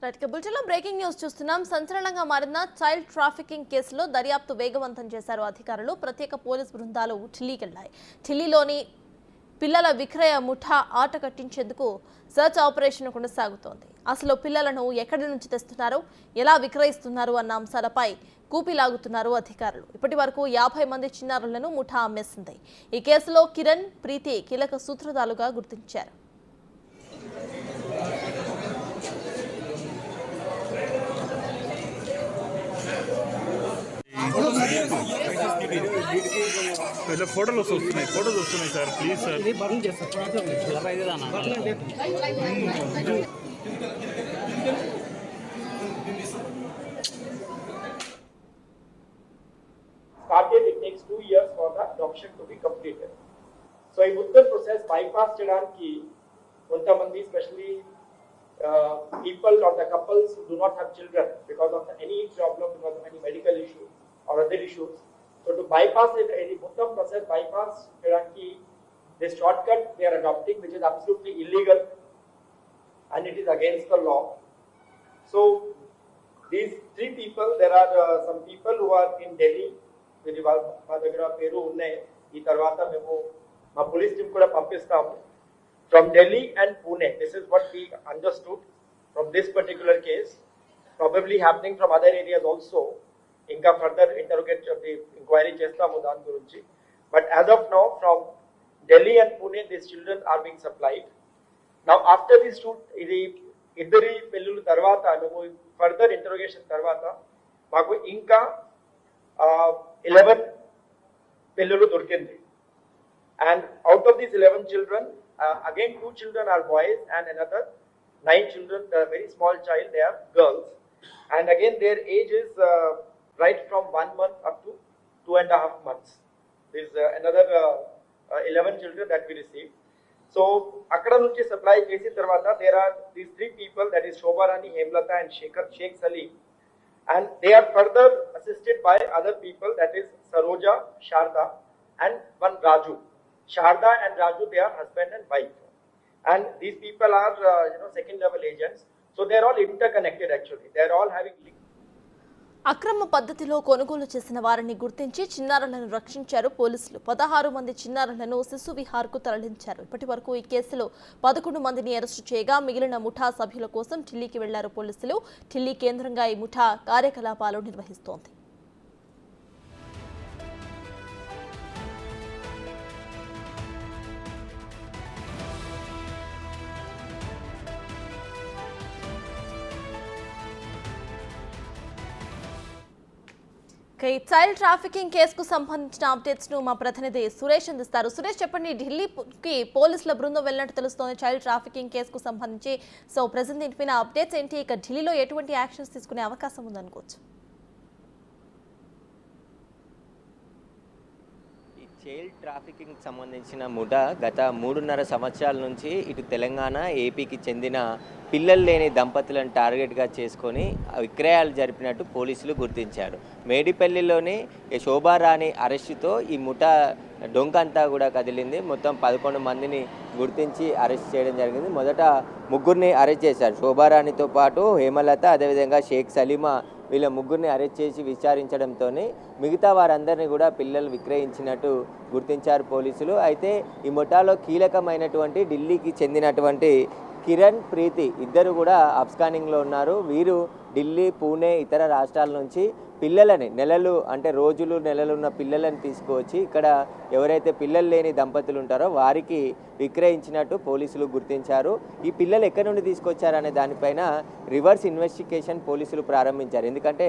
బులెటిన్లో breaking news చూస్తున్నాం. సంచలనంగా మారిన చైల్డ్ ట్రాఫికింగ్ కేసులో దర్యాప్తు వేగవంతం చేశారు అధికారులు. ప్రత్యేక పోలీస్ బృందాలు ఢిల్లీకెళ్లాయి. ఢిల్లీలోని పిల్లల విక్రయ ముఠా ఆట కట్టించేందుకు సర్చ్ ఆపరేషన్ కొనసాగుతోంది. అసలు పిల్లలను ఎక్కడి నుంచి తెస్తున్నారు, ఎలా విక్రయిస్తున్నారు అన్న అంశాలపై కూపిలాగుతున్నారు అధికారులు. ఇప్పటి వరకు 50 మంది చిన్నారులను ముఠా అమ్మేసింది. ఈ కేసులో కిరణ్, ప్రీతి కీలక సూత్రధారులుగా గుర్తించారు. ఫోటోలు వస్తున్నాయి sir, please sir. Started, it takes 2 years for the adoption to be completed. So in Uttar process bypass chedaniki kontamandi especially people or the couples who do not have children because of any problem, because of any medical issue or other issues. So to bypass it, any Uttar process bypass chedaniki this shortcut they are adopting, which is absolutely illegal and it is against the law. So these 3 people, there are some people who are in Delhi. మా దగ్గర పేరు ఉన్నాయి. ఈ తర్వాత మేము మా police team కూడా పంపిస్తాము from Delhi and Pune. This is what we understood from this particular case, probably happening from other areas also. ఇంకా ఫర్దర్ ఇంటరోగేట్ ఎంక్వైరీ చేస్తాము దాని గురించి. But as of now from Delhi and Pune this children are being supplied. Now after this shoot ఇది ఇద్దరి పెళ్ళిళ్ళ తర్వాత మేము further interrogation తర్వాత మాకు ఇంకా 11 పిల్లలు దొరికింది. And out of these 11 children, again 2 children are boys and another 9 children, the very small child, they are girls. And again their age is right from 1 month up to 2.5 months. There is another 11 children that we received. So akkada nunchi supply chesi tarvata there are these 3 people, that is Shobharani, Hemlata and Sheikh Salim. And they are further assisted by other people, that is Saroja, Sharda and one Raju. Sharda and Raju, they are husband and wife. And these people are second level agents. So they are all interconnected actually. They are all having links. అక్రమ పద్ధతిలో కొనుగోలు చేసిన వారిని గుర్తించి చిన్నారులను రక్షించారు పోలీసులు. 16 మంది చిన్నారులను శిశు విహార్కు తరలించారు. ఇప్పటి వరకు ఈ కేసులో 11 మందిని అరెస్టు చేయగా మిగిలిన ముఠా సభ్యుల కోసం ఢిల్లీకి వెళ్లారు పోలీసులు. ఢిల్లీ కేంద్రంగా ఈ ముఠా కార్యకలాపాలు నిర్వహిస్తోంది. చైల్డ్ ట్రాఫికింగ్ కేసుకు సంబంధించిన అప్డేట్స్ ను మా ప్రతినిధి సురేష్ అందిస్తారు. సురేష్, చెప్పండి, ఢిల్లీకి పోలీసుల బృందం వెళ్ళినట్టు తెలుస్తోంది చైల్డ్ ట్రాఫికింగ్ కేసుకు సంబంధించి. సో ప్రెజెంట్ దీనిపైన అప్డేట్స్ ఏంటి? ఇక ఢిల్లీలో ఎటువంటి యాక్షన్స్ తీసుకునే అవకాశం ఉందనుకోవచ్చు? చైల్డ్ ట్రాఫికింగ్ సంబంధించిన ముఠా గత 3.5 సంవత్సరాల నుంచి ఇటు తెలంగాణ, ఏపీకి చెందిన పిల్లలు లేని దంపతులను టార్గెట్గా చేసుకొని విక్రయాలు జరిపినట్టు పోలీసులు గుర్తించారు. మేడిపల్లిలోని శోభారాణి అరెస్టుతో ఈ ముఠా డొంక అంతా కూడా కదిలింది. మొత్తం 11 మందిని గుర్తించి అరెస్ట్ చేయడం జరిగింది. మొదట 3 అరెస్ట్ చేశారు. శోభారాణితో పాటు హేమలత, అదేవిధంగా షేక్ సలీమా, వీళ్ళ 3 అరెస్ట్ చేసి విచారించడంతో మిగతా వారందరినీ కూడా పిల్లలు విక్రయించినట్టు గుర్తించారు పోలీసులు. అయితే ఈ ముఠాలో కీలకమైనటువంటి ఢిల్లీకి చెందినటువంటి కిరణ్, ప్రీతి ఇద్దరు కూడా అబ్స్కానింగ్లో ఉన్నారు. వీరు ఢిల్లీ, పూణే, ఇతర రాష్ట్రాల నుంచి పిల్లలని నెలలు ఉన్న పిల్లలను తీసుకువచ్చి ఇక్కడ ఎవరైతే పిల్లలు లేని దంపతులు ఉంటారో వారికి విక్రయించినట్టు పోలీసులు గుర్తించారు. ఈ పిల్లలు ఎక్కడి నుండి తీసుకొచ్చారనే దానిపైన రివర్స్ ఇన్వెస్టిగేషన్ పోలీసులు ప్రారంభించారు. ఎందుకంటే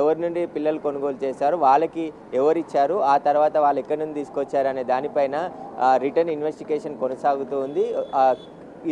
ఎవరి నుండి పిల్లలు కొనుగోలు చేశారు, వాళ్ళకి ఎవరిచ్చారు, ఆ తర్వాత వాళ్ళు ఎక్కడి నుండి తీసుకొచ్చారనే దానిపైన రిటర్న్ ఇన్వెస్టిగేషన్ కొనసాగుతూ ఉంది.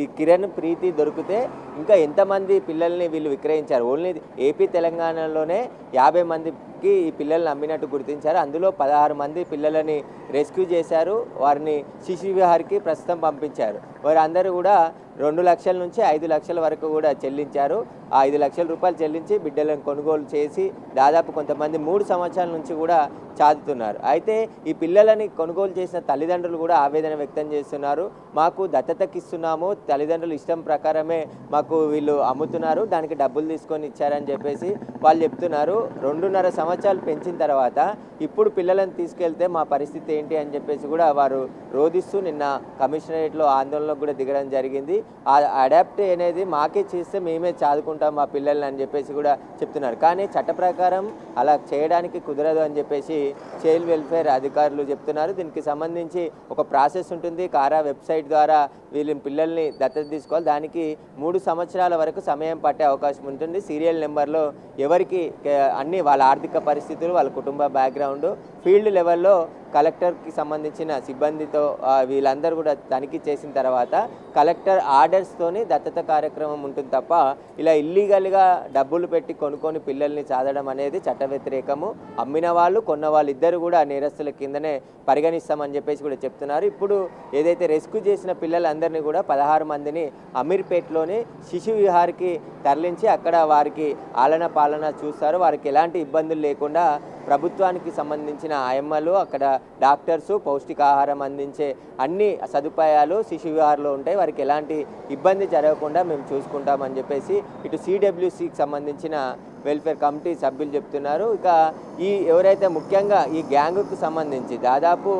ఈ కిరణ్, ప్రీతి దొరికితే ఇంకా ఎంతమంది పిల్లల్ని వీళ్ళు విక్రయించారు? ఓన్లీ ఏపీ, తెలంగాణలోనే 50 మందికి ఈ పిల్లల్ని అమ్మినట్టు గుర్తించారు. అందులో 16 మంది పిల్లలని రెస్క్యూ చేశారు. వారిని శిశు విహార్కి ప్రస్తుతం పంపించారు. వారందరూ కూడా 2 లక్షల నుంచి 5 లక్షల వరకు కూడా చెల్లించారు. ఆ 5 లక్షల రూపాయలు చెల్లించి బిడ్డలను కొనుగోలు చేసి దాదాపు కొంతమంది 3 సంవత్సరాల నుంచి కూడా చాదుతున్నారు. అయితే ఈ పిల్లలని కొనుగోలు చేసిన తల్లిదండ్రులు కూడా ఆవేదన వ్యక్తం చేస్తున్నారు. మాకు దత్తతకి ఇస్తున్నాము, తల్లిదండ్రులు ఇష్టం ప్రకారమే మాకు వీళ్ళు అమ్ముతున్నారు, దానికి డబ్బులు తీసుకొని ఇచ్చారని చెప్పేసి వాళ్ళు చెప్తున్నారు. 2.5 సంవత్సరాలు పెంచిన తర్వాత ఇప్పుడు పిల్లలను తీసుకెళ్తే మా పరిస్థితి ఏంటి అని చెప్పేసి కూడా వారు రోధిస్తూ నిన్న కమిషనరేట్లో ఆందోళనకు కూడా దిగడం జరిగింది. ఆ అడాప్ట్ అనేది మాకే చేస్తే మేమే చదువుకుంటాం మా పిల్లల్ని అని చెప్పేసి కూడా చెప్తున్నారు. కానీ చట్ట ప్రకారం అలా చేయడానికి కుదరదు అని చెప్పేసి చైల్డ్ వెల్ఫేర్ అధికారులు చెప్తున్నారు. దీనికి సంబంధించి ఒక ప్రాసెస్ ఉంటుంది. కారా వెబ్సైట్ ద్వారా వీళ్ళ పిల్లల్ని దత్తత తీసుకోవాలి. దానికి 3 సంవత్సరాల వరకు సమయం పట్టే అవకాశం ఉంటుంది. సీరియల్ నెంబర్లో ఎవరికి అన్ని వాళ్ళ ఆర్థిక పరిస్థితులు, వాళ్ళ కుటుంబ బ్యాక్గ్రౌండ్, ఫీల్డ్ లెవెల్లో కలెక్టర్కి సంబంధించిన సిబ్బందితో వీళ్ళందరూ కూడా తనిఖీ చేసిన తర్వాత కలెక్టర్ ఆర్డర్స్తోని దత్తత కార్యక్రమం ఉంటుంది తప్ప ఇలా ఇల్లీగల్గా డబ్బులు పెట్టి కొనుక్కొని పిల్లల్ని చాదడం అనేది చట్ట వ్యతిరేకము. అమ్మిన వాళ్ళు కొన్న వాళ్ళు ఇద్దరు కూడా నేరస్తుల కిందనే పరిగణిస్తామని చెప్పేసి కూడా చెప్తున్నారు. ఇప్పుడు ఏదైతే రెస్క్యూ చేసిన పిల్లలందరినీ కూడా 16 మందిని అమీర్పేట్లోని శిశు విహార్కి తరలించి అక్కడ వారికి ఆలన పాలన చూస్తారు. వారికి ఎలాంటి ఇబ్బందులు లేకుండా ప్రభుత్వానికి సంబంధించిన ఆయమ్మలు, అక్కడ డాక్టర్స్, పౌష్టికాహారం అందించే అన్ని సదుపాయాలు శిశు విహార్లో ఉంటాయి. వారికి ఎలాంటి ఇబ్బంది జరగకుండా మేము చూసుకుంటామని చెప్పేసి ఇటు సిడబ్ల్యూసికి సంబంధించిన వెల్ఫేర్ కమిటీ సభ్యులు చెప్తున్నారు. ఇక ఈ ఎవరైతే ముఖ్యంగా ఈ గ్యాంగుకు సంబంధించి దాదాపు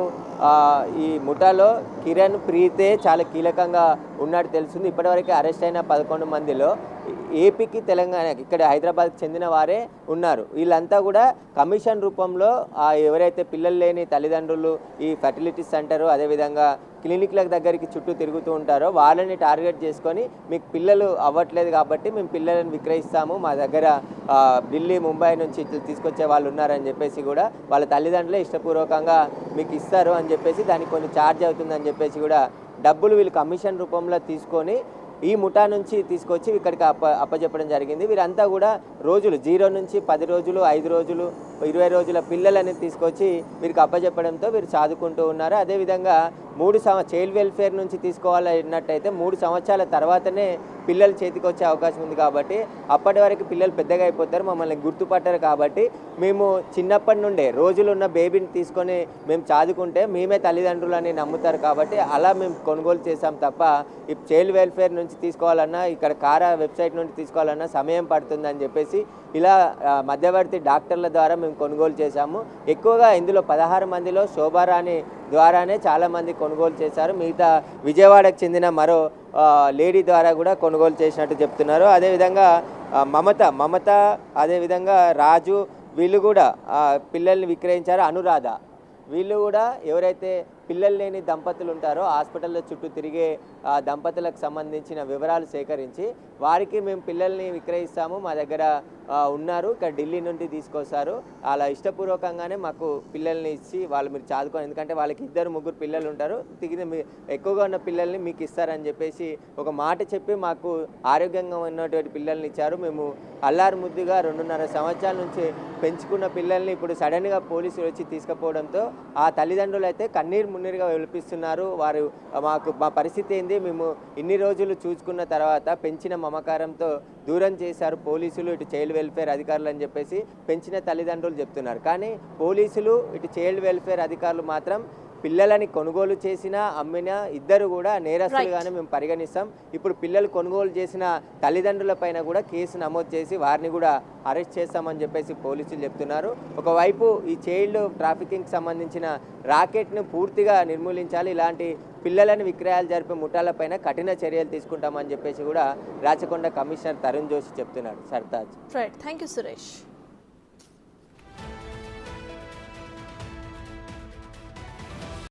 ఈ ముఠాలో కిరణ్ ప్రీతే చాలా కీలకంగా ఉన్నట్టు తెలుస్తుంది. ఇప్పటివరకు అరెస్ట్ అయిన 11 మందిలో ఏపీకి, తెలంగాణకి, ఇక్కడ హైదరాబాద్కి చెందిన వారే ఉన్నారు. వీళ్ళంతా కూడా కమిషన్ రూపంలో ఎవరైతే పిల్లలు లేని తల్లిదండ్రులు ఈ ఫెర్టిలిటీ సెంటరు అదేవిధంగా క్లినిక్ల దగ్గరికి చుట్టూ తిరుగుతూ ఉంటారో వాళ్ళని టార్గెట్ చేసుకొని మీకు పిల్లలు అవ్వట్లేదు కాబట్టి మేము పిల్లలను విక్రయిస్తాము, మా దగ్గర ఢిల్లీ, ముంబై నుంచి తీసుకొచ్చే వాళ్ళు ఉన్నారని చెప్పేసి కూడా వాళ్ళ తల్లిదండ్రులే ఇష్టపూర్వకంగా మీకు ఇస్తారు అని చెప్పేసి దానికి కొన్ని ఛార్జ్ అవుతుందని చెప్పేసి కూడా డబ్బులు వీళ్ళు కమిషన్ రూపంలో తీసుకొని ఈ ముఠా నుంచి తీసుకొచ్చి ఇక్కడికి అప్పచెప్పడం జరిగింది. వీరంతా కూడా రోజులు 0 నుంచి 10 రోజులు, 5 రోజులు, 20 రోజుల పిల్లలని తీసుకొచ్చి వీరికి అప్పచెప్పడంతో వీరు చదువుకుంటూ ఉన్నారు. అదేవిధంగా చైల్డ్ వెల్ఫేర్ నుంచి తీసుకోవాలన్నట్టయితే 3 సంవత్సరాల తర్వాతనే పిల్లలు చేతికి వచ్చే అవకాశం ఉంది కాబట్టి అప్పటి వరకు పిల్లలు పెద్దగా అయిపోతారు, మమ్మల్ని గుర్తుపట్టరు. కాబట్టి మేము చిన్నప్పటి నుండే రోజులున్న బేబీని తీసుకొని మేము చదువుకుంటే మేమే తల్లిదండ్రులు అని నమ్ముతారు కాబట్టి అలా మేము కొనుగోలు చేసాం తప్ప ఈ చైల్డ్ వెల్ఫేర్ నుంచి తీసుకోవాలన్నా, ఇక్కడ కారా వెబ్సైట్ నుండి తీసుకోవాలన్నా సమయం పడుతుందని చెప్పేసి ఇలా మధ్యవర్తి డాక్టర్ల ద్వారా మేము కొనుగోలు చేశాము. ఎక్కువగా ఇందులో 16 మందిలో శోభారాణి ద్వారానే చాలామంది కొనుగోలు చేశారు. మిగతా విజయవాడకు చెందిన మరో లేడీ ద్వారా కూడా కొనుగోలు చేసినట్టు చెప్తున్నారు. అదేవిధంగా మమత అదేవిధంగా రాజు వీళ్ళు కూడా పిల్లల్ని విక్రయించారు. అనురాధ వీళ్ళు కూడా ఎవరైతే పిల్లలు లేని దంపతులు ఉంటారో హాస్పిటల్లో చుట్టూ తిరిగే దంపతులకు సంబంధించిన వివరాలు సేకరించి వారికి మేము పిల్లల్ని విక్రయిస్తాము, మా దగ్గర ఉన్నారు, ఇక్కడ ఢిల్లీ నుండి తీసుకొస్తారు, అలా ఇష్టపూర్వకంగానే మాకు పిల్లల్ని ఇచ్చి వాళ్ళు మీరు చదువుకోండి, ఎందుకంటే వాళ్ళకి 2-3 పిల్లలు ఉంటారు, ఎక్కువగా ఉన్న పిల్లల్ని మీకు ఇస్తారని చెప్పేసి ఒక మాట చెప్పి మాకు ఆరోగ్యంగా ఉన్నటువంటి పిల్లల్ని ఇచ్చారు. మేము అల్లారు ముద్దుగా 2.5 సంవత్సరాల నుంచి పెంచుకున్న పిల్లల్ని ఇప్పుడు సడన్గా పోలీసులు వచ్చి తీసుకుపోవడంతో ఆ తల్లిదండ్రులు అయితే కన్నీరు మున్నీరుగా వెలిపిస్తున్నారు. వారు మా పరిస్థితి ఏంది, మేము ఇన్ని రోజులు చూసుకున్న తర్వాత పెంచిన మమకారంతో దూరం చేశారు పోలీసులు, ఇటు చైల్డ్ వెల్ఫేర్ అధికారులు అని చెప్పేసి పెంచిన తల్లిదండ్రులు చెప్తున్నారు. కానీ పోలీసులు ఇటు చైల్డ్ వెల్ఫేర్ అధికారులు మాత్రం పిల్లలని కొనుగోలు చేసిన అమ్మిన ఇద్దరు కూడా నేరస్తులుగానే మేము పరిగణిస్తాం. ఇప్పుడు పిల్లలు కొనుగోలు చేసిన తల్లిదండ్రుల పైన కూడా కేసు నమోదు చేసి వారిని కూడా అరెస్ట్ చేస్తామని చెప్పేసి పోలీసులు చెప్తున్నారు. ఒకవైపు ఈ చైల్డ్ ట్రాఫికింగ్కి సంబంధించిన రాకెట్ను పూర్తిగా నిర్మూలించాలి, ఇలాంటి పిల్లలను విక్రయాలు జరిపే ముఠాలపైన కఠిన చర్యలు తీసుకుంటామని చెప్పేసి కూడా రాచకొండ కమిషనర్ తరుణ్ జోషి చెప్తున్నారు. Sartaj. Right, thank you Suresh.